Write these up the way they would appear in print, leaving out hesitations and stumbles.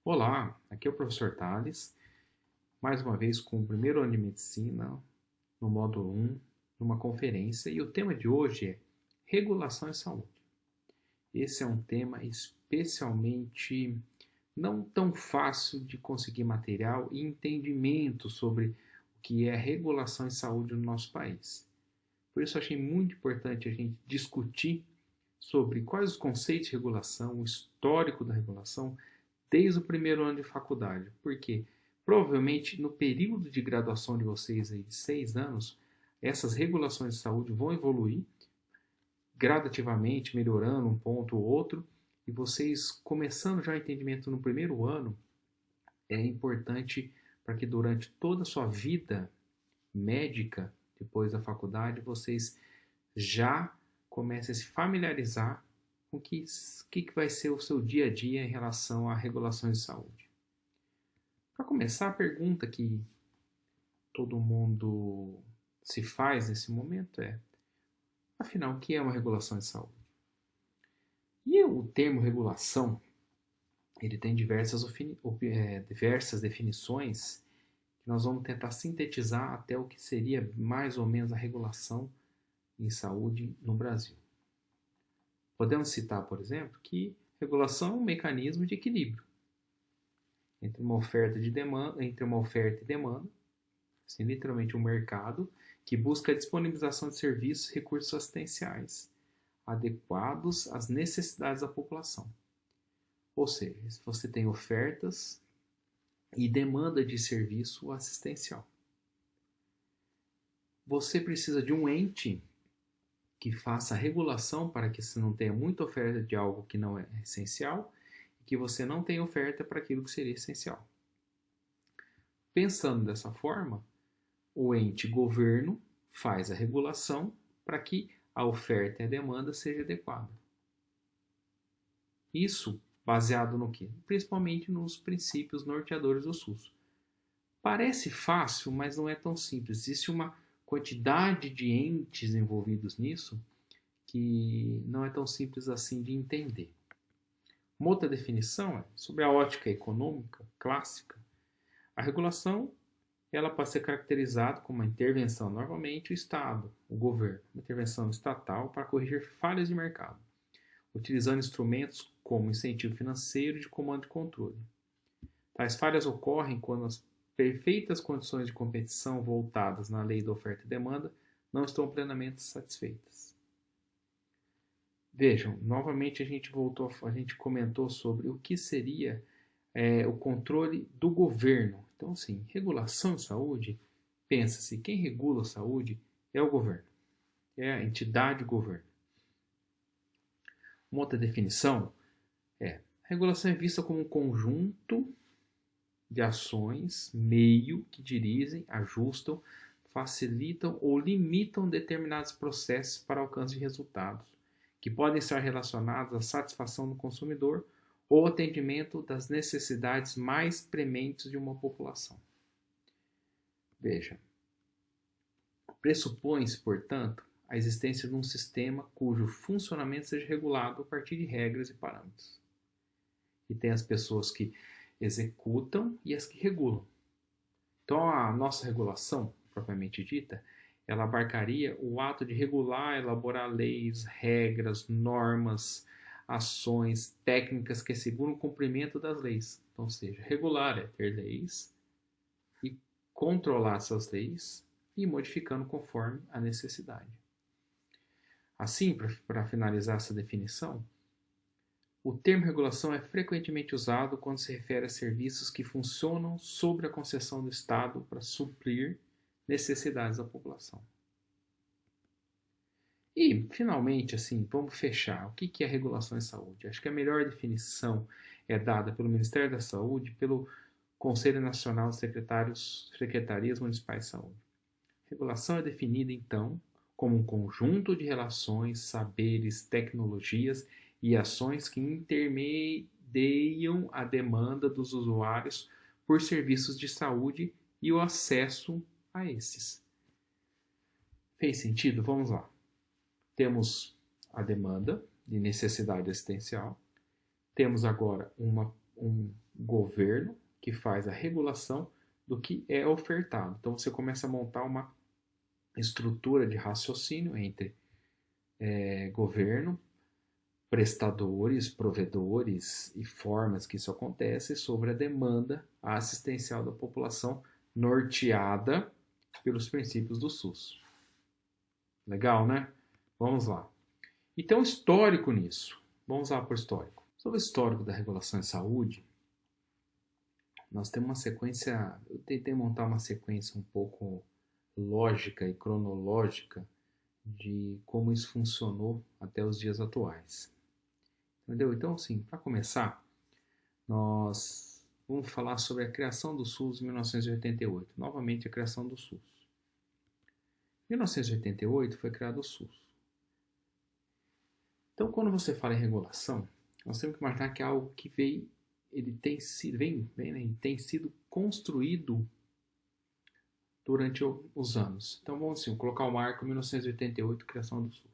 Olá, aqui é o professor Tales, mais uma vez com o primeiro ano de medicina, no módulo 1, numa conferência, e o tema de hoje é regulação em saúde. Esse é um tema especialmente não tão fácil de conseguir material e entendimento sobre o que é regulação em saúde no nosso país. Por isso, eu achei muito importante a gente discutir sobre quais os conceitos de regulação, o histórico da regulação, desde o primeiro ano de faculdade, porque provavelmente no período de graduação de vocês aí de 6 anos, essas regulações de saúde vão evoluir gradativamente, melhorando um ponto ou outro, e vocês começando já o entendimento no primeiro ano é importante para que durante toda a sua vida médica, depois da faculdade, vocês já comecem a se familiarizar com o que vai ser o seu dia a dia em relação a regulações de saúde. Para começar, a pergunta que todo mundo se faz nesse momento é: afinal, o que é uma regulação de saúde? E o termo regulação, ele tem diversas definições que nós vamos tentar sintetizar até o que seria mais ou menos a regulação em saúde no Brasil. Podemos citar, por exemplo, que regulação é um mecanismo de equilíbrio entre uma oferta e demanda, assim, literalmente um mercado que busca a disponibilização de serviços e recursos assistenciais adequados às necessidades da população. Ou seja, se você tem ofertas e demanda de serviço assistencial, você precisa de um ente que faça a regulação para que você não tenha muita oferta de algo que não é essencial e que você não tenha oferta para aquilo que seria essencial. Pensando dessa forma, o ente governo faz a regulação para que a oferta e a demanda seja adequada. Isso baseado no quê? Principalmente nos princípios norteadores do SUS. Parece fácil, mas não é tão simples. Existe uma quantidade de entes envolvidos nisso que não é tão simples assim de entender. Uma outra definição é sobre a ótica econômica clássica. A regulação ela pode ser caracterizada como uma intervenção, normalmente o Estado, o governo, uma intervenção estatal para corrigir falhas de mercado, utilizando instrumentos como incentivo financeiro de comando e controle. Tais falhas ocorrem quando as perfeitas condições de competição voltadas na lei da oferta e demanda não estão plenamente satisfeitas. Vejam, novamente a gente comentou sobre o que seria o controle do governo. Então, sim, regulação de saúde, pensa-se, quem regula a saúde é o governo, é a entidade governo. Uma outra definição é: a regulação é vista como um conjunto de ações, meio que dirigem, ajustam, facilitam ou limitam determinados processos para alcance de resultados, que podem estar relacionados à satisfação do consumidor ou atendimento das necessidades mais prementes de uma população. Veja, pressupõe-se, portanto, a existência de um sistema cujo funcionamento seja regulado a partir de regras e parâmetros. E tem as pessoas que executam e as que regulam. Então, a nossa regulação, propriamente dita, ela abarcaria o ato de regular, elaborar leis, regras, normas, ações, técnicas que asseguram o cumprimento das leis. Então, seja, regular é ter leis e controlar essas leis e ir modificando conforme a necessidade. Assim, para finalizar essa definição, o termo regulação é frequentemente usado quando se refere a serviços que funcionam sob a concessão do Estado para suprir necessidades da população. E, finalmente, assim, vamos fechar. O que é regulação em saúde? Acho que a melhor definição é dada pelo Ministério da Saúde e pelo Conselho Nacional de Secretarias Municipais de Saúde. Regulação é definida, então, como um conjunto de relações, saberes, tecnologias e ações que intermediam a demanda dos usuários por serviços de saúde e o acesso a esses. Fez sentido? Vamos lá. Temos a demanda de necessidade assistencial. Temos agora um governo que faz a regulação do que é ofertado. Então você começa a montar uma estrutura de raciocínio entre governo, prestadores, provedores e formas que isso acontece sobre a demanda assistencial da população norteada pelos princípios do SUS. Legal, né? Vamos lá. E tem um histórico nisso. Vamos lá para o histórico. Sobre o histórico da regulação em saúde, nós temos uma sequência, eu tentei montar uma sequência um pouco lógica e cronológica de como isso funcionou até os dias atuais. Entendeu? Então, assim, para começar, nós vamos falar sobre a criação do SUS em 1988. Novamente, a criação do SUS. Em 1988 foi criado o SUS. Então, quando você fala em regulação, nós temos que marcar que é algo que tem sido construído durante os anos. Então, vamos assim, colocar o marco 1988, criação do SUS.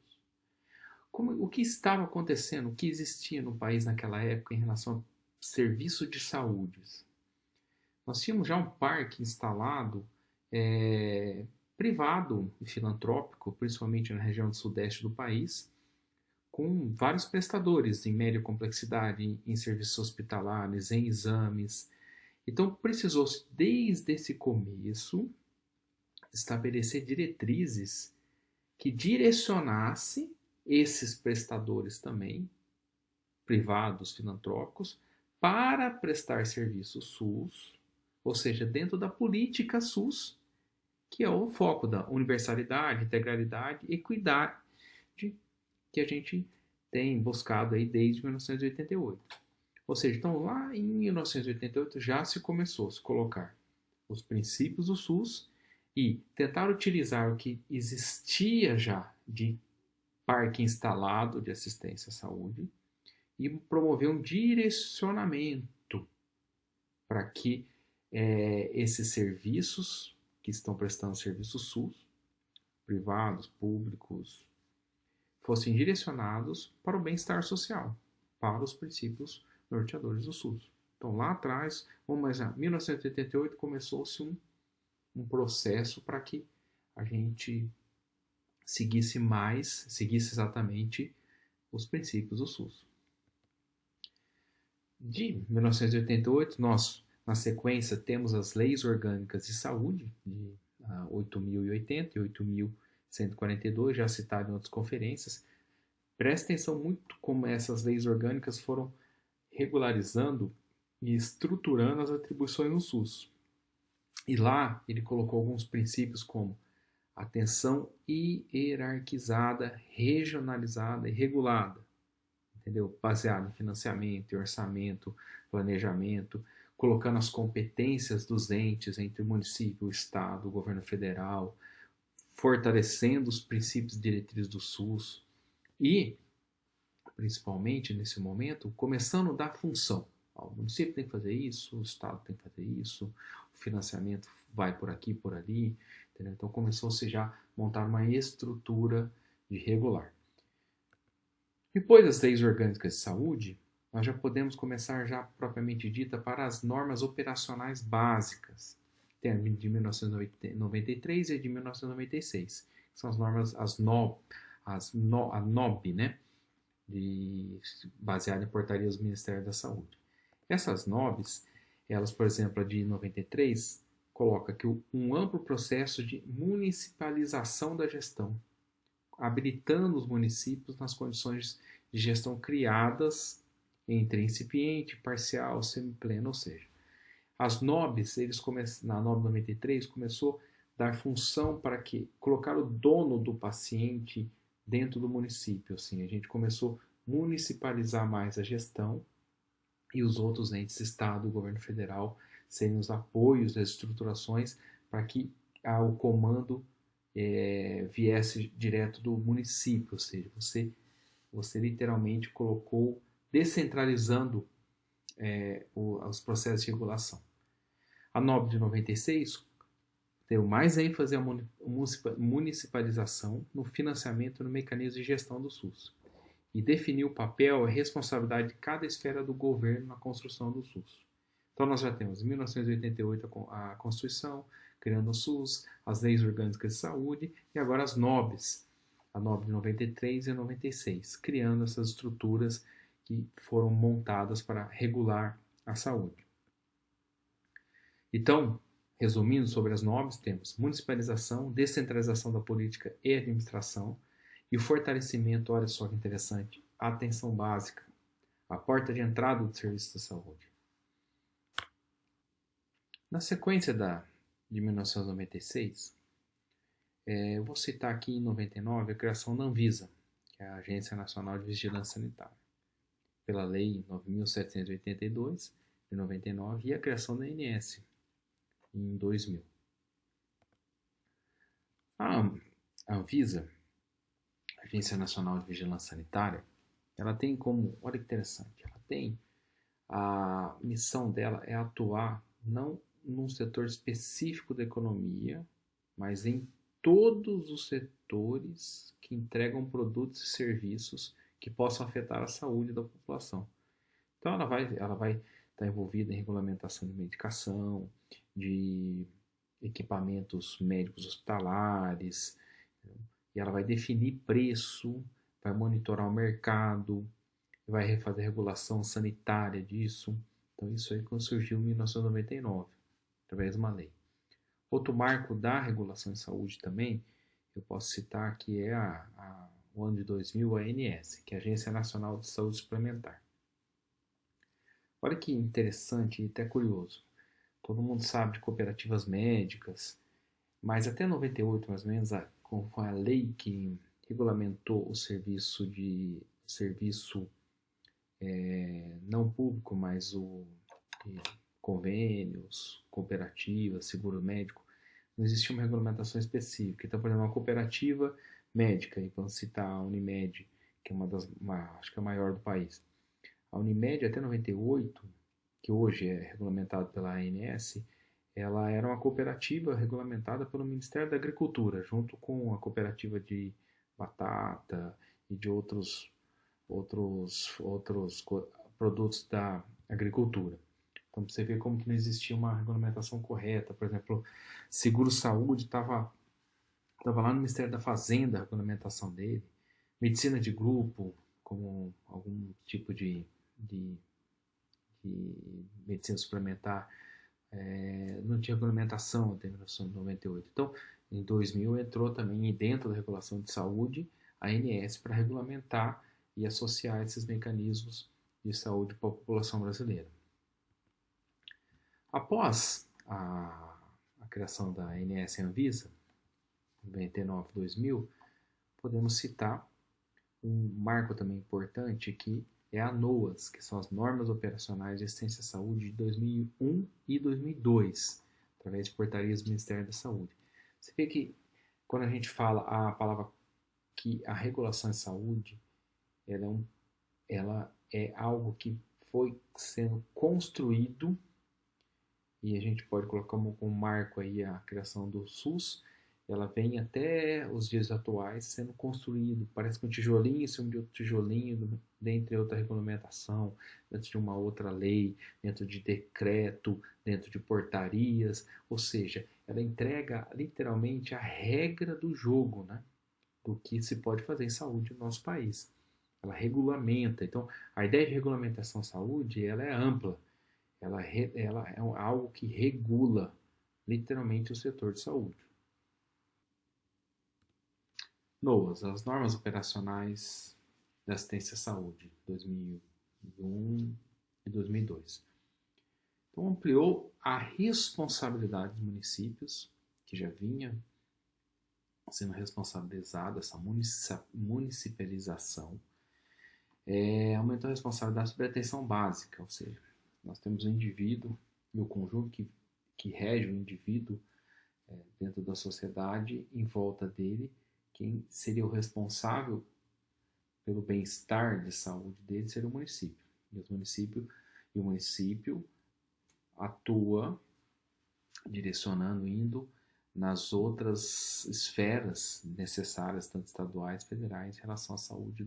O que estava acontecendo, o que existia no país naquela época em relação ao serviço de saúde? Nós tínhamos já um parque instalado privado e filantrópico, principalmente na região do sudeste do país, com vários prestadores em média complexidade, em serviços hospitalares, em exames. Então, precisou-se, desde esse começo, estabelecer diretrizes que direcionassem esses prestadores também, privados, filantrópicos, para prestar serviço SUS, ou seja, dentro da política SUS, que é o foco da universalidade, integralidade e equidade que a gente tem buscado aí desde 1988. Ou seja, então lá em 1988 já se começou a se colocar os princípios do SUS e tentar utilizar o que existia já de parque instalado de assistência à saúde e promover um direcionamento para que esses serviços que estão prestando serviço SUS, privados, públicos, fossem direcionados para o bem-estar social, para os princípios norteadores do SUS. Então, lá atrás, em 1988, começou-se um processo para que a gente seguisse exatamente os princípios do SUS. De 1988, nós, na sequência, temos as leis orgânicas de saúde, de 8.080 e 8.142, já citado em outras conferências. Presta atenção muito como essas leis orgânicas foram regularizando e estruturando as atribuições no SUS. E lá ele colocou alguns princípios como atenção hierarquizada, regionalizada e regulada, entendeu? Baseado em financiamento, orçamento, planejamento, colocando as competências dos entes entre o município, o estado, o governo federal, fortalecendo os princípios e diretrizes do SUS e, principalmente nesse momento, começando a dar função. O município tem que fazer isso, o estado tem que fazer isso, o financiamento vai por aqui, por ali, entendeu? Então começou-se já a montar uma estrutura de regular. Depois das leis orgânicas de saúde, nós já podemos começar já propriamente dita para as normas operacionais básicas, tem a de 1993 e a de 1996, que são as normas, a NOB, né? Baseada em portarias do Ministério da Saúde. Essas NOBs, elas, por exemplo, a de 93, coloca que um amplo processo de municipalização da gestão, habilitando os municípios nas condições de gestão criadas entre incipiente, parcial, semipleno, ou seja, as NOBs, na NOB 93, começou a dar função para colocar o dono do paciente dentro do município. Assim, a gente começou a municipalizar mais a gestão e os outros entes, Estado, governo federal, serem os apoios, as estruturações para que o comando viesse direto do município, ou seja, você literalmente colocou, descentralizando os processos de regulação. A NOB de 96 deu mais ênfase à municipalização no financiamento e no mecanismo de gestão do SUS e definiu o papel e a responsabilidade de cada esfera do governo na construção do SUS. Então nós já temos em 1988 a Constituição, criando o SUS, as leis orgânicas de saúde e agora as NOBs, a NOB de 93 e 96, criando essas estruturas que foram montadas para regular a saúde. Então, resumindo sobre as NOBs, temos municipalização, descentralização da política e administração e o fortalecimento, olha só que interessante, a atenção básica, a porta de entrada do serviço da saúde. Na sequência de 1996, eu vou citar aqui em 99 a criação da Anvisa, que é a Agência Nacional de Vigilância Sanitária, pela Lei 9.782, de 99, e a criação da ANS, em 2000. A Anvisa, Agência Nacional de Vigilância Sanitária, ela tem como, olha que interessante, ela tem, a missão dela é atuar não num setor específico da economia, mas em todos os setores que entregam produtos e serviços que possam afetar a saúde da população. Então ela vai estar envolvida em regulamentação de medicação, de equipamentos médicos hospitalares, e ela vai definir preço, vai monitorar o mercado, vai fazer regulação sanitária disso. Então isso aí surgiu em 1999, através de uma lei. Outro marco da regulação em saúde também, eu posso citar que é o ano de 2000, a ANS, que é a Agência Nacional de Saúde Suplementar. Olha que interessante e até curioso. Todo mundo sabe de cooperativas médicas, mas até 98, mais ou menos, com a lei que regulamentou o serviço não público, mas o convênios, cooperativas, seguro médico, não existia uma regulamentação específica. Então, por exemplo, uma cooperativa médica, e vamos citar a Unimed, que é acho que é a maior do país. A Unimed, até 98, que hoje é regulamentado pela ANS, ela era uma cooperativa regulamentada pelo Ministério da Agricultura, junto com a cooperativa de batata e de outros produtos da agricultura. Então você vê como que não existia uma regulamentação correta. Por exemplo, seguro-saúde estava lá no Ministério da Fazenda, a regulamentação dele. Medicina de grupo, como algum tipo de medicina suplementar, não tinha regulamentação até 1998. Então, em 2000 entrou também dentro da regulação de saúde a ANS para regulamentar e associar esses mecanismos de saúde para a população brasileira. Após a criação da ANS e Anvisa, em 99-2000, podemos citar um marco também importante que é a ANOAS, que são as Normas Operacionais de Assistência à Saúde de 2001 e 2002, através de portarias do Ministério da Saúde. Você vê que quando a gente fala a palavra que a regulação em saúde, ela é algo que foi sendo construído, e a gente pode colocar como marco aí a criação do SUS. Ela vem até os dias atuais sendo construído, parece que um tijolinho em cima de outro tijolinho, dentro de outra regulamentação, dentro de uma outra lei, dentro de decreto, dentro de portarias, ou seja, ela entrega literalmente a regra do jogo, né? Do que se pode fazer em saúde no nosso país. Ela regulamenta. Então, a ideia de regulamentação em saúde, ela é ampla. Ela é algo que regula literalmente o setor de saúde. NOAS, as Normas Operacionais da Assistência à Saúde, 2001 e 2002. Então, ampliou a responsabilidade dos municípios, que já vinha sendo responsabilizada, essa municipalização, aumentou a responsabilidade sobre a atenção básica, ou seja, nós temos o indivíduo e o conjunto que rege o indivíduo dentro da sociedade, em volta dele. Quem seria o responsável pelo bem-estar de saúde dele seria o município. E o município atua direcionando, indo nas outras esferas necessárias, tanto estaduais, federais, em relação à saúde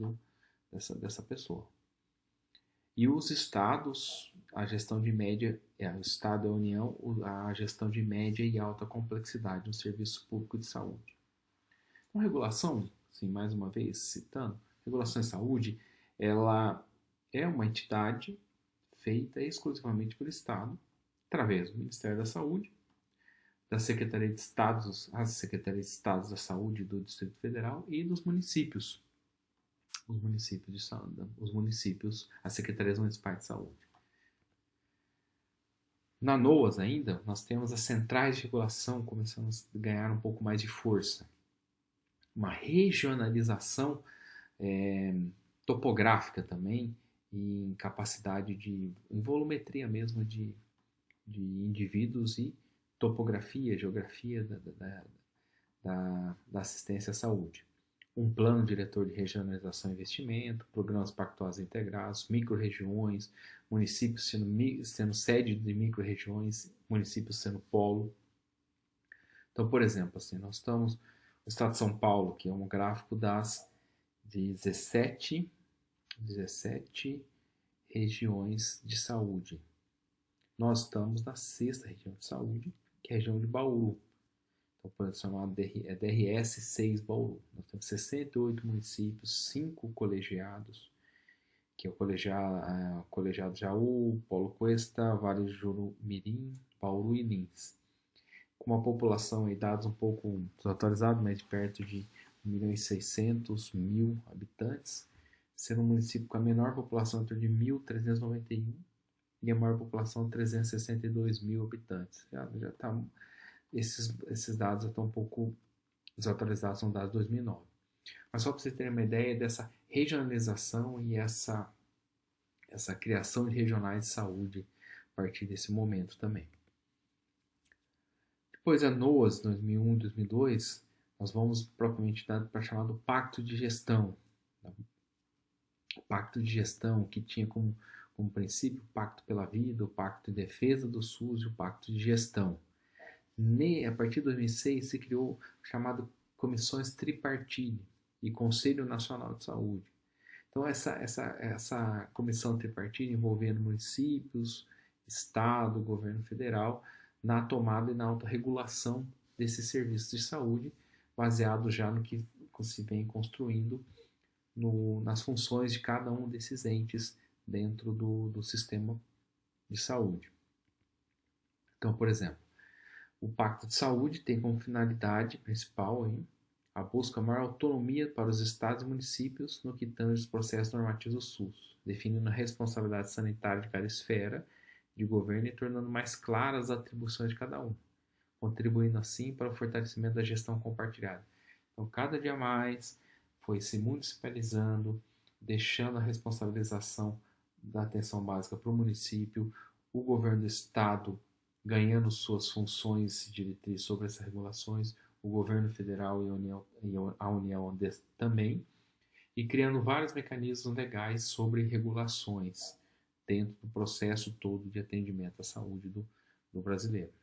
dessa pessoa. E os estados, a gestão de média, o estado e a União, a gestão de média e alta complexidade no serviço público de saúde. Então, regulação, sim, mais uma vez citando, regulação em saúde, ela é uma entidade feita exclusivamente pelo Estado, através do Ministério da Saúde, da Secretaria de Estados, as Secretarias de Estados da Saúde do Distrito Federal e dos municípios, os municípios, as Secretarias Municipais de Saúde. Na NOAS ainda, nós temos as centrais de regulação começando a ganhar um pouco mais de força. Uma regionalização topográfica também, e em capacidade em volumetria mesmo de indivíduos e topografia, geografia da assistência à saúde. Um plano diretor de regionalização e investimento, programas pactuais integrados, micro-regiões, municípios sendo sede de micro-regiões, municípios sendo polo. Então, por exemplo, assim, nós estamos no estado de São Paulo, que é um gráfico das 17 regiões de saúde. Nós estamos na 6ª região de saúde, que é a região de Bauru. Então, pode chamar DRS 6 Bauru. Nós temos 68 municípios, 5 colegiados, que é o Colegiado Jaú, Polo Cuesta, Vale do Jurumirim, Bauru e Lins. Com uma população e dados um pouco desatualizados, mas de perto de 1.600.000 habitantes, sendo um município com a menor população entre de 1.391 e a maior população 362.000 habitantes. Já tá, esses dados já estão um pouco desatualizados, são dados de 2009. Mas só para vocês terem uma ideia dessa regionalização e essa criação de regionais de saúde a partir desse momento também. Depois a NOAS 2001 e 2002, nós vamos propriamente dar para chamar do Pacto de Gestão. O Pacto de Gestão que tinha como princípio o Pacto pela Vida, o Pacto de Defesa do SUS e o Pacto de Gestão. A partir de 2006 se criou o chamado Comissões Tripartite e Conselho Nacional de Saúde. Então essa comissão tripartite envolvendo municípios, Estado, governo federal, na tomada e na autorregulação desses serviços de saúde, baseado já no que se vem construindo nas funções de cada um desses entes dentro do sistema de saúde. Então, por exemplo, o Pacto de Saúde tem como finalidade principal a busca de maior autonomia para os estados e municípios no que tange aos processos normativos do SUS, definindo a responsabilidade sanitária de cada esfera de governo e tornando mais claras as atribuições de cada um, contribuindo assim para o fortalecimento da gestão compartilhada. Então, cada dia mais foi se municipalizando, deixando a responsabilização da atenção básica para o município, o governo do estado ganhando suas funções e diretrizes sobre essas regulações, o governo federal e a União também, e criando vários mecanismos legais sobre regulações dentro do processo todo de atendimento à saúde do brasileiro.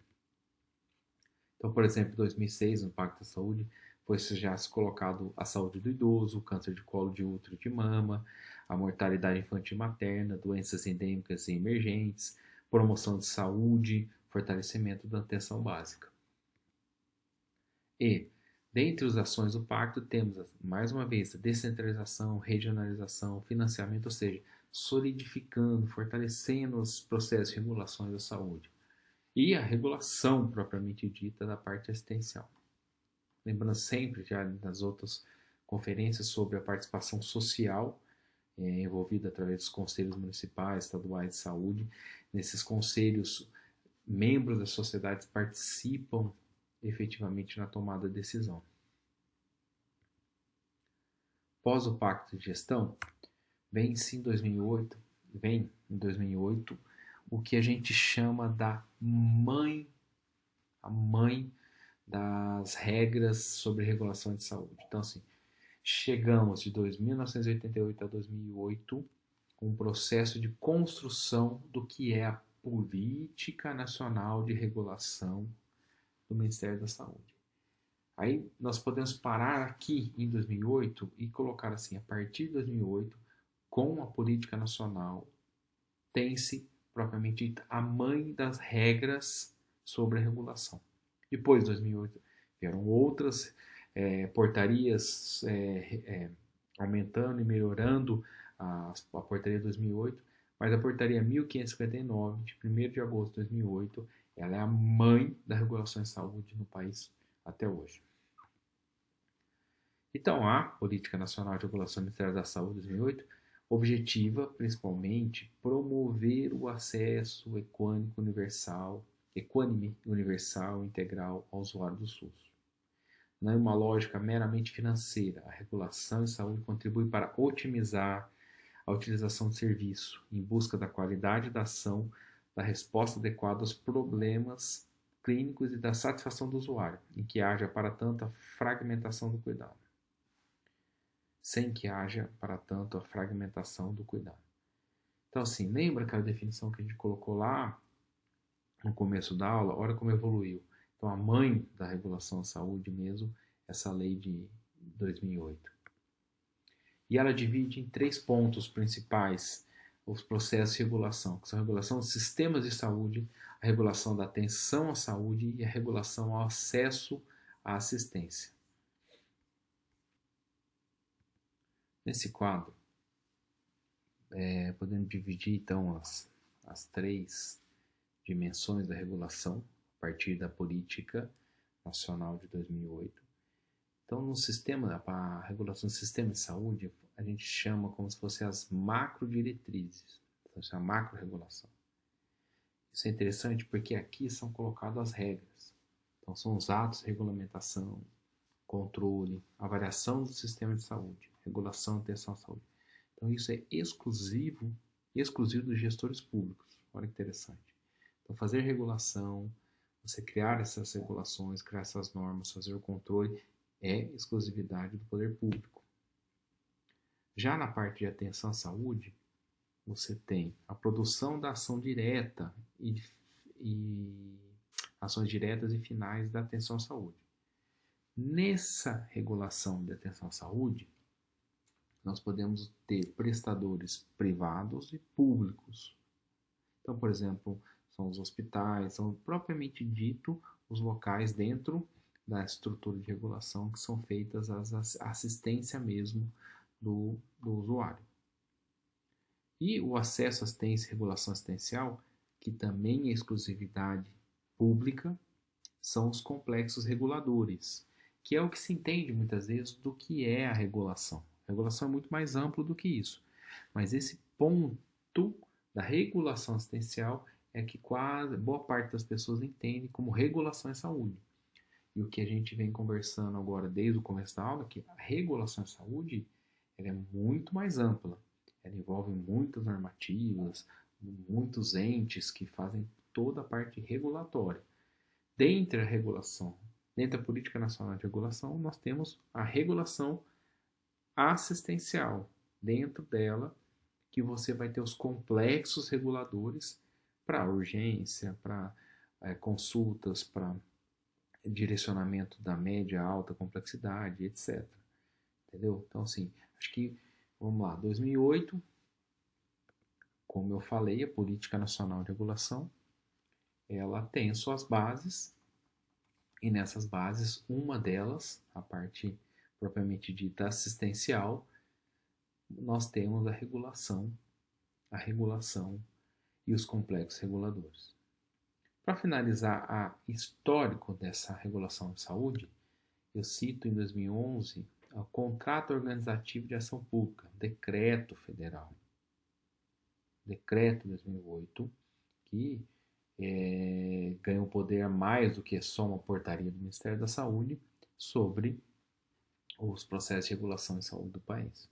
Então, por exemplo, em 2006, no Pacto da Saúde, foi já se colocado a saúde do idoso, o câncer de colo de útero e de mama, a mortalidade infantil e materna, doenças endêmicas e emergentes, promoção de saúde, fortalecimento da atenção básica. E, dentre as ações do pacto, temos, mais uma vez, a descentralização, regionalização, financiamento, ou seja, solidificando, fortalecendo os processos de regulações da saúde. E a regulação propriamente dita da parte assistencial. Lembrando sempre, já nas outras conferências, sobre a participação social envolvida através dos conselhos municipais, estaduais de saúde. Nesses conselhos, membros da sociedade participam efetivamente na tomada de decisão. Após o Pacto de Gestão, vem em 2008 o que a gente chama da a mãe das regras sobre regulação de saúde. Então, assim, chegamos de 1988 a 2008 com um processo de construção do que é a Política Nacional de Regulação do Ministério da Saúde. Aí nós podemos parar aqui em 2008 e colocar assim, a partir de 2008, com a Política Nacional tem-se, propriamente dita, a mãe das regras sobre a regulação. Depois de 2008, vieram outras portarias aumentando e melhorando a portaria 2008, mas a portaria 1559, de 1º de agosto de 2008, ela é a mãe da regulação em saúde no país até hoje. Então, a Política Nacional de Regulação do Ministério da Saúde 2008 objetiva, principalmente, promover o acesso equânime universal integral ao usuário do SUS. Não é uma lógica meramente financeira. A regulação em saúde contribui para otimizar a utilização de serviço, em busca da qualidade da ação, da resposta adequada aos problemas clínicos e da satisfação do usuário, em que haja, para tanto, a fragmentação do cuidado. Sem que haja, para tanto, a fragmentação do cuidado. Então, assim, lembra aquela definição que a gente colocou lá no começo da aula? Olha como evoluiu. Então, a mãe da regulação à saúde mesmo, essa lei de 2008. E ela divide em 3 pontos principais os processos de regulação, que são a regulação dos sistemas de saúde, a regulação da atenção à saúde e a regulação ao acesso à assistência. Nesse quadro, podemos dividir então as 3 dimensões da regulação a partir da Política Nacional de 2008. Então, no sistema, a regulação do sistema de saúde, a gente chama como se fossem as macro-diretrizes, então, isso é a macro-regulação. Isso é interessante porque aqui são colocadas as regras. Então, são os atos de regulamentação, controle, avaliação do sistema de saúde, regulação e atenção à saúde. Então, isso é exclusivo dos gestores públicos. Olha que interessante. Então, fazer regulação, você criar essas regulações, criar essas normas, fazer o controle, é exclusividade do poder público. Já na parte de atenção à saúde, você tem a produção da ação direta e ações diretas e finais da atenção à saúde. Nessa regulação de atenção à saúde, nós podemos ter prestadores privados e públicos. Então, por exemplo, são os hospitais, são propriamente dito os locais dentro da estrutura de regulação que são feitas a assistência mesmo do usuário. E o acesso à assistência e regulação assistencial, que também é exclusividade pública, são os complexos reguladores, que é o que se entende muitas vezes do que é a regulação. A regulação é muito mais amplo do que isso, mas esse ponto da regulação assistencial é que boa parte das pessoas entende como regulação em saúde. E o que a gente vem conversando agora desde o começo da aula, que a regulação em saúde ela é muito mais ampla. Ela envolve muitas normativas, muitos entes que fazem toda a parte regulatória. Dentro da Política Nacional de Regulação, nós temos a regulação assistencial. Dentro dela, que você vai ter os complexos reguladores para urgência, para consultas, para direcionamento da média, alta complexidade, etc. Entendeu? Então, assim, acho que, vamos lá, 2008, como eu falei, a Política Nacional de Regulação, ela tem suas bases, e nessas bases, uma delas, a parte propriamente dita assistencial, nós temos a regulação e os complexos reguladores. Para finalizar o histórico dessa regulação de saúde, eu cito em 2011 o Contrato Organizativo de Ação Pública, Decreto Federal. Decreto 2008, que ganhou poder mais do que só uma portaria do Ministério da Saúde sobre os processos de regulação em saúde do país.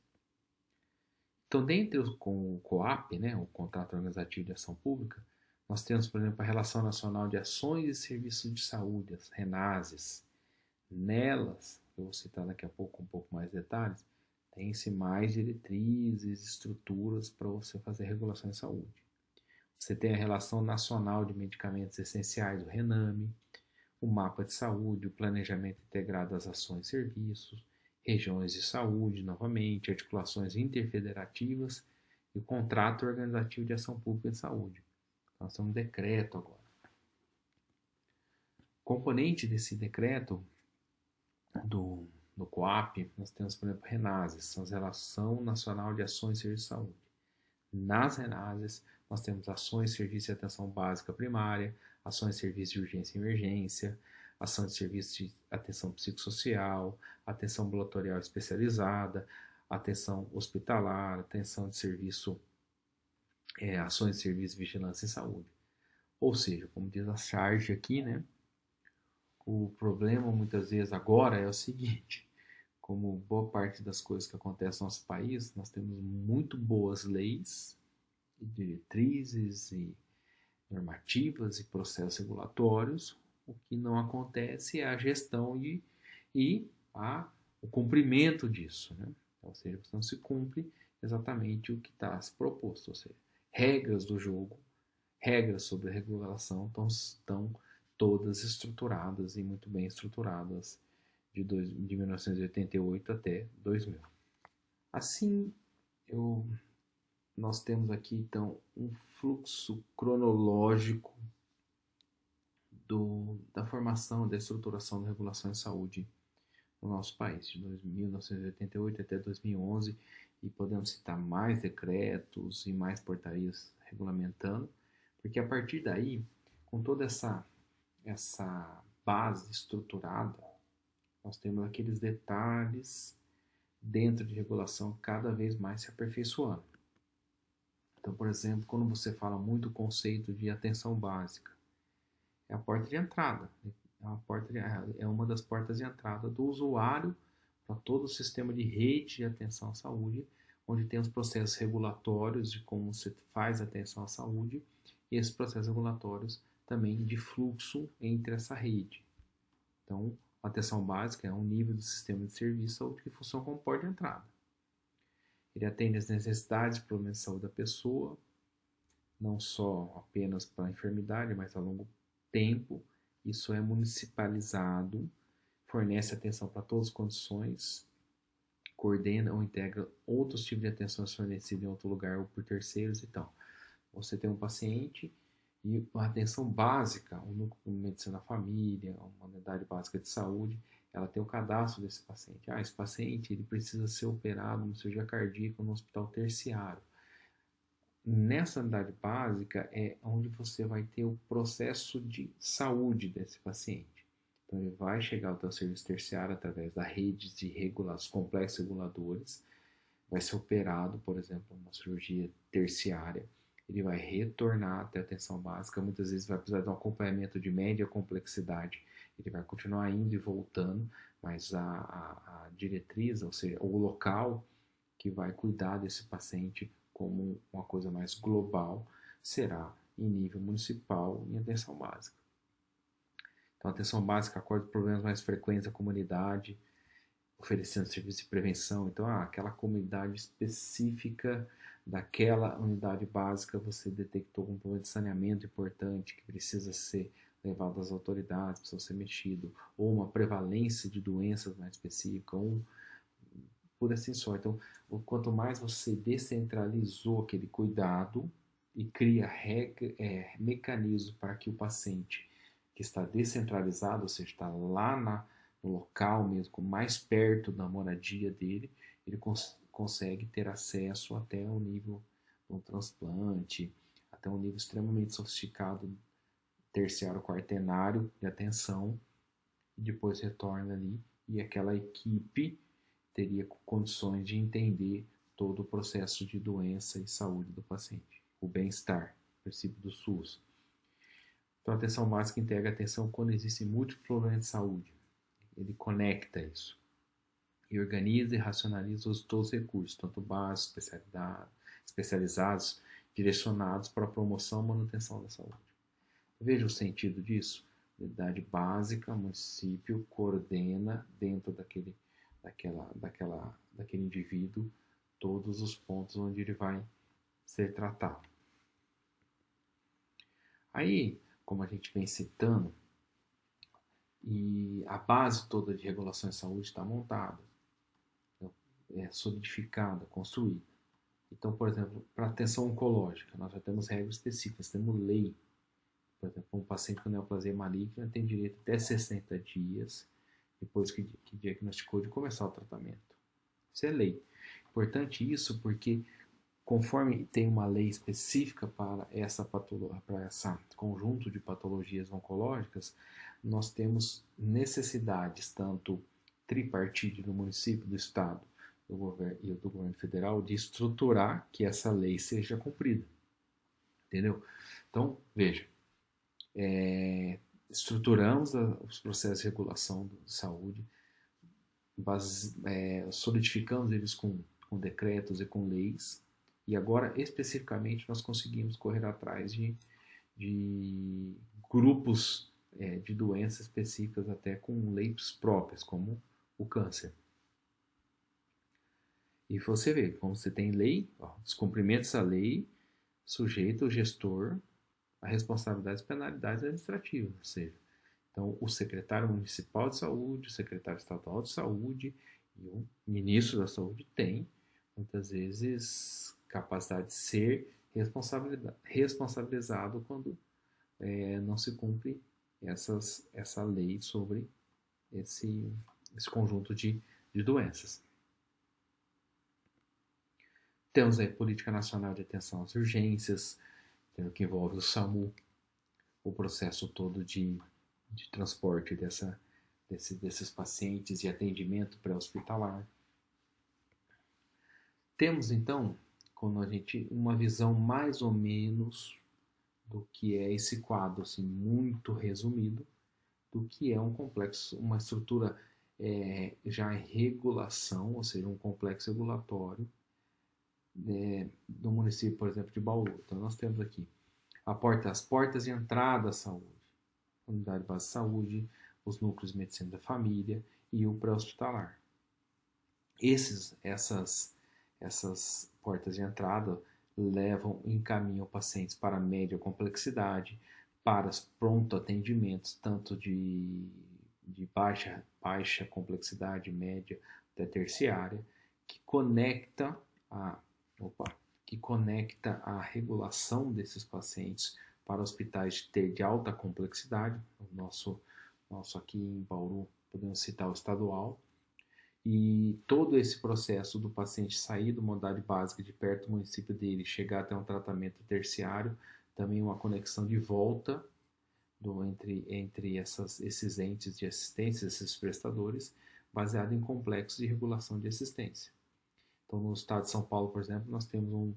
Então, com o COAP, né, o Contrato Organizativo de Ação Pública, nós temos, por exemplo, a Relação Nacional de Ações e Serviços de Saúde, as RENASES. Nelas, eu vou citar daqui a pouco um pouco mais detalhes, tem-se mais diretrizes, estruturas para você fazer regulação em saúde. Você tem a Relação Nacional de Medicamentos Essenciais, o RENAME, o Mapa de Saúde, o Planejamento Integrado das Ações e Serviços, regiões de saúde, novamente, articulações interfederativas e o contrato organizativo de ação pública em saúde. Nós temos um decreto agora. Componente desse decreto do COAP, nós temos, por exemplo, RENASES, são as Relação Nacional de Ações e Serviços de Saúde. Nas RENASES, nós temos ações de serviço de atenção básica primária, ações de serviço de urgência e emergência, ação de serviço de atenção psicossocial, atenção ambulatorial especializada, atenção hospitalar, atenção de serviço, ações de serviço de vigilância em saúde. Ou seja, como diz a charge aqui, né? O problema muitas vezes agora é o seguinte: como boa parte das coisas que acontecem no nosso país, nós temos muito boas leis, e diretrizes e normativas e processos regulatórios. O que não acontece é a gestão e o cumprimento disso, né? Ou seja, não se cumpre exatamente o que está se proposto. Ou seja, regras do jogo, regras sobre a regulação estão todas estruturadas e muito bem estruturadas de 1988 até 2000. Assim, nós temos aqui, então, um fluxo cronológico da formação e da estruturação da regulação em saúde no nosso país, de 1988 até 2011, e podemos citar mais decretos e mais portarias regulamentando, porque a partir daí, com toda essa base estruturada, nós temos aqueles detalhes dentro de regulação cada vez mais se aperfeiçoando. Então, por exemplo, quando você fala muito o conceito de atenção básica, é a porta de entrada, é uma das portas de entrada do usuário para todo o sistema de rede de atenção à saúde, onde tem os processos regulatórios de como você faz atenção à saúde e esses processos regulatórios também de fluxo entre essa rede. Então, a atenção básica é um nível do sistema de serviço que funciona como porta de entrada. Ele atende às necessidades e problemas de saúde da pessoa, não só apenas para a enfermidade, mas a longo tempo. Isso é municipalizado, fornece atenção para todas as condições, coordena ou integra outros tipos de atenções fornecidas em outro lugar ou por terceiros. Então, você tem um paciente e a atenção básica, o núcleo de medicina da família, uma unidade básica de saúde, ela tem o cadastro desse paciente. Esse paciente ele precisa ser operado no cirurgia cardíaca no hospital terciário. Nessa unidade básica é onde você vai ter o processo de saúde desse paciente. Então ele vai chegar ao teu serviço terciário através da rede de regulados, complexos reguladores, vai ser operado, por exemplo, uma cirurgia terciária, ele vai retornar até a atenção básica, muitas vezes vai precisar de um acompanhamento de média complexidade, ele vai continuar indo e voltando, mas a diretriz, ou seja, o local que vai cuidar desse paciente como uma coisa mais global, será em nível municipal em atenção básica. Então, a atenção básica acorda problemas mais frequentes da comunidade, oferecendo serviço de prevenção. Então, aquela comunidade específica daquela unidade básica, você detectou um problema de saneamento importante que precisa ser levado às autoridades, precisa ser mexido, ou uma prevalência de doenças mais específica, ou por assim só. Então, quanto mais você descentralizou aquele cuidado e cria mecanismos para que o paciente que está descentralizado, ou seja, está lá no local mesmo, mais perto da moradia dele, ele consegue ter acesso até o nível de um transplante, até um nível extremamente sofisticado, terciário, quaternário de atenção, e depois retorna ali, e aquela equipe teria condições de entender todo o processo de doença e saúde do paciente, o bem-estar, o princípio do SUS. Então, a atenção básica integra a atenção quando existem múltiplos problemas de saúde. Ele conecta isso e organiza e racionaliza todos os recursos, tanto básicos, especializados, direcionados para a promoção e manutenção da saúde. Veja o sentido disso. Unidade básica, município coordena dentro daquele indivíduo todos os pontos onde ele vai ser tratado. Aí, como a gente vem citando, e a base toda de regulação em saúde está montada, é solidificada, construída. Então, por exemplo, para atenção oncológica, nós já temos regras específicas, temos lei. Por exemplo, um paciente com neoplasia maligna tem direito até 60 dias depois que diagnosticou de começar o tratamento. Isso é lei. Importante isso porque conforme tem uma lei específica para para esse conjunto de patologias oncológicas, nós temos necessidades tanto tripartite do município, do estado do governo, e do governo federal de estruturar que essa lei seja cumprida. Entendeu? Então, veja, estruturamos os processos de regulação de saúde, solidificamos eles com decretos e com leis, e agora, especificamente, nós conseguimos correr atrás de grupos de doenças específicas, até com leitos próprios, como o câncer. E você vê, como você tem lei, descumprimentos à lei, sujeita o gestor a responsabilidades e penalidades administrativas, ou seja, então o secretário municipal de saúde, o secretário estadual de saúde e o ministro da saúde tem, muitas vezes, capacidade de ser responsabilizado quando não se cumpre essa lei sobre esse conjunto de doenças. Temos a Política Nacional de Atenção às Urgências, que envolve o SAMU, o processo todo de transporte desses pacientes e atendimento pré-hospitalar. Temos, então, quando a gente uma visão mais ou menos do que é esse quadro, assim, muito resumido, do que é um complexo, uma estrutura já em regulação, ou seja, um complexo regulatório do município, por exemplo, de Bauru. Então, nós temos aqui as portas de entrada à saúde, a unidade base de saúde, os núcleos de medicina da família e o pré-hospitalar. Essas portas de entrada encaminham pacientes para média complexidade, para os pronto atendimentos, tanto de baixa complexidade, média até terciária, que conecta a regulação desses pacientes para hospitais de alta complexidade. O nosso aqui em Bauru, podemos citar o estadual. E todo esse processo do paciente sair da modalidade básica de perto do município dele, chegar até um tratamento terciário, também uma conexão de volta entre esses entes de assistência, esses prestadores, baseado em complexos de regulação de assistência. Então, no estado de São Paulo, por exemplo, nós temos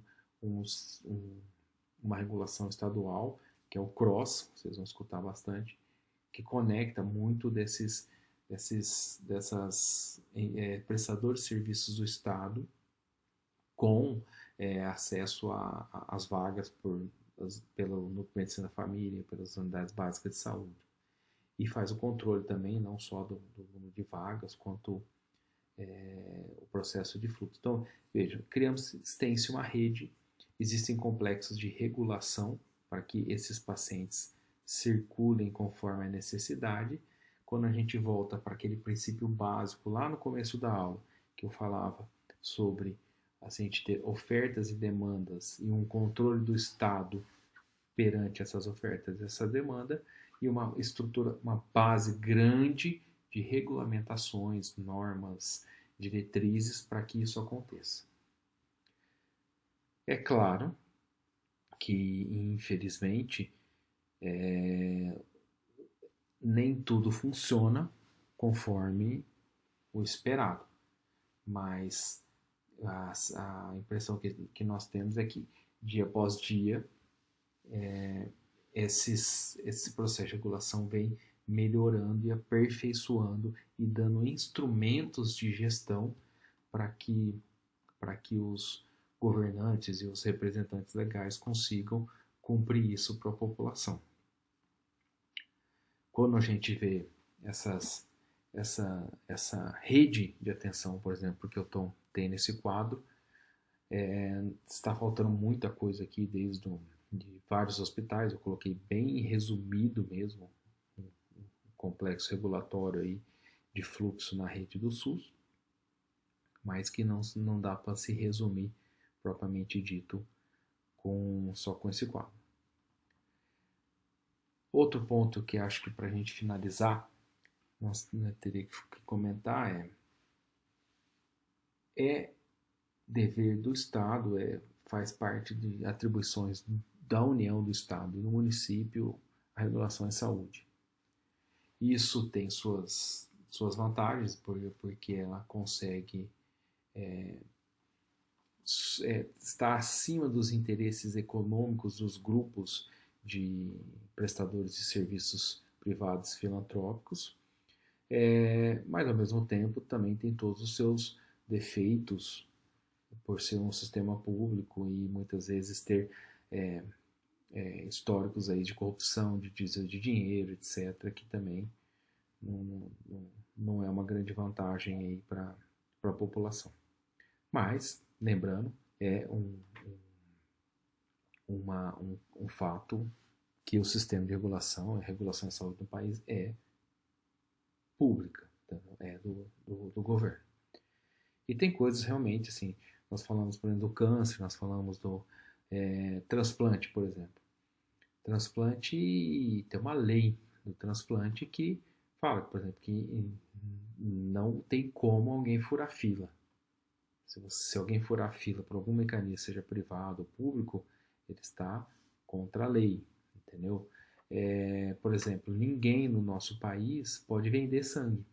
uma regulação estadual, que é o CROSS, vocês vão escutar bastante, que conecta muito desses prestadores de serviços do Estado com acesso às vagas pelo Núcleo de Medicina da Família, pelas unidades básicas de saúde. E faz o controle também, não só do número de vagas, quanto o processo de fluxo. Então, veja, tem-se uma rede, existem complexos de regulação para que esses pacientes circulem conforme a necessidade. Quando a gente volta para aquele princípio básico lá no começo da aula, que eu falava sobre a gente ter ofertas e demandas e um controle do Estado perante essas ofertas e essa demanda, e uma estrutura, uma base grande de regulamentações, normas, diretrizes para que isso aconteça. É claro que, infelizmente, nem tudo funciona conforme o esperado, mas a impressão que nós temos é que, dia após dia, esse processo de regulação vem melhorando e aperfeiçoando e dando instrumentos de gestão para que os governantes e os representantes legais consigam cumprir isso para a população. Quando a gente vê essa rede de atenção, por exemplo, que eu tenho nesse quadro, está faltando muita coisa aqui de vários hospitais. Eu coloquei bem resumido mesmo um complexo regulatório aí de fluxo na rede do SUS, mas que não dá para se resumir propriamente dito só com esse quadro. Outro ponto que acho que para a gente finalizar, nós teria que comentar é dever do Estado, faz parte de atribuições da União, do Estado e do município a regulação em saúde. Isso tem suas vantagens, porque ela consegue estar acima dos interesses econômicos dos grupos de prestadores de serviços privados filantrópicos, mas ao mesmo tempo também tem todos os seus defeitos por ser um sistema público e muitas vezes ter históricos aí de corrupção, de desvio de dinheiro, etc., que também não é uma grande vantagem para a população. Mas, lembrando, é um fato que o sistema de regulação, a regulação em saúde no país é pública, é do governo. E tem coisas realmente, assim, nós falamos, por exemplo, do câncer, nós falamos do transplante, por exemplo. Transplante, tem uma lei do transplante que fala, por exemplo, que não tem como alguém furar fila. Se alguém furar fila por algum mecanismo, seja privado ou público, ele está contra a lei, entendeu? Por exemplo, ninguém no nosso país pode vender sangue.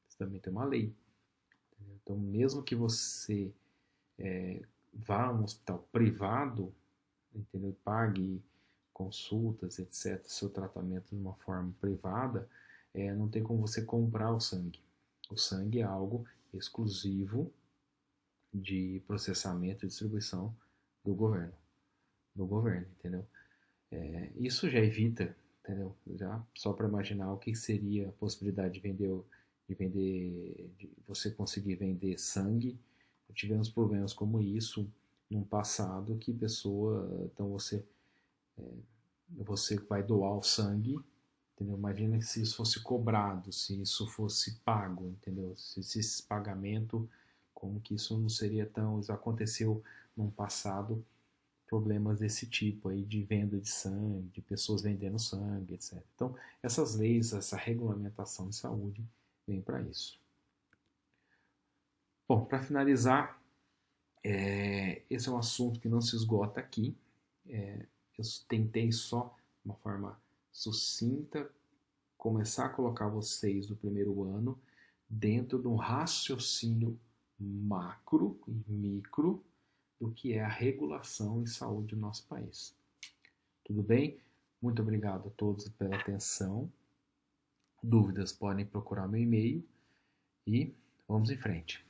Isso também tem uma lei. Entendeu? Então, mesmo que você vá a um hospital privado, entendeu? Pague consultas, etc., seu tratamento de uma forma privada, não tem como você comprar o sangue. O sangue é algo exclusivo de processamento e distribuição do governo, entendeu? Isso já evita, entendeu? Já só para imaginar o que seria a possibilidade de você conseguir vender sangue. Tivemos problemas como isso no passado, que então você vai doar o sangue, entendeu? Imagina se isso fosse cobrado, se isso fosse pago, entendeu? Se esse pagamento, como que isso não seria tão... Isso aconteceu no passado, problemas desse tipo aí de venda de sangue, de pessoas vendendo sangue, etc. Então, essas leis, essa regulamentação de saúde vem para isso. Bom, para finalizar, esse é um assunto que não se esgota aqui. Eu tentei só, de uma forma sucinta, começar a colocar vocês do primeiro ano dentro de um raciocínio macro e micro do que é a regulação em saúde no nosso país. Tudo bem? Muito obrigado a todos pela atenção. Dúvidas podem procurar meu e-mail e vamos em frente.